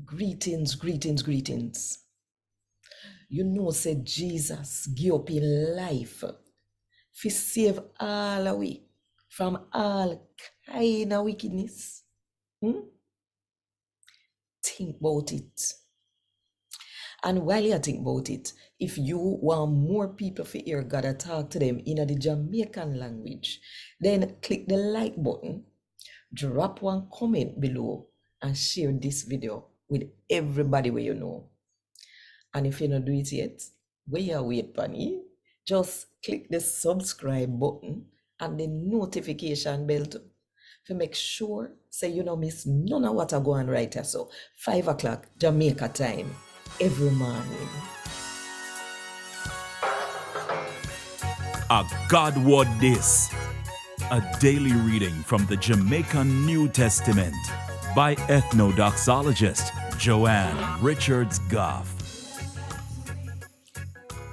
Greetings, greetings, greetings. You know, said Jesus give up in life to save all away from all kind of wickedness. Think about it. And while you think about it, if you want more people to hear God talk to them in the Jamaican language, then click the like button, drop one comment below, and share this video with everybody where you know. And if you don't do it yet, where you wait, Bunny, just click the subscribe button and the notification bell to make sure say you don't miss none of what I go on right here. So 5 o'clock Jamaica time every morning. A God Word This, a daily reading from the Jamaican New Testament by Ethnodoxologist Joanne Richards Goffe.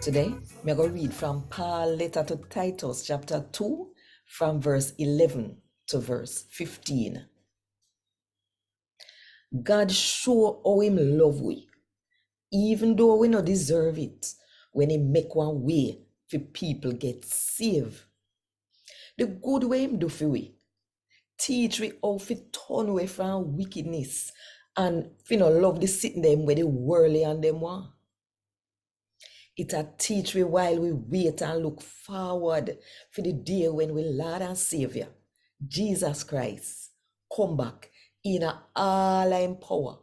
Today, I'm going to read from Paul's letter to Titus, chapter 2, from verse 11 to verse 15. God show how him love we, even though we not deserve it, when he make one way for people get saved. The good way him do for we, teach we how to turn away from wickedness and love the sitting them where the worldly and them want. It a teach we while we wait and look forward for the day when we Lord and Savior, Jesus Christ, come back in all in power.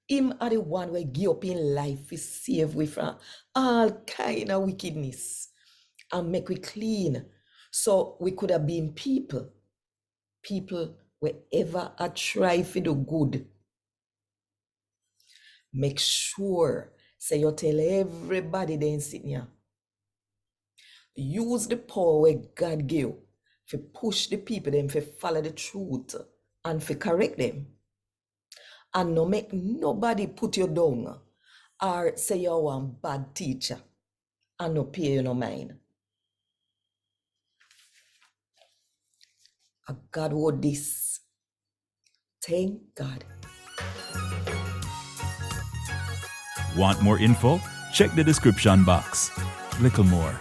Him are the one we give up in life to save we from all kind of wickedness and make we clean. So we could have been people wherever I try for the good. Make sure say you tell everybody they sitting here. Use the power where God give to push the people them to follow the truth and to correct them. And no make nobody put you down or say you're one bad teacher and no pay you no mind. A God word this. Thank God. Want more info? Check the description box. Little more.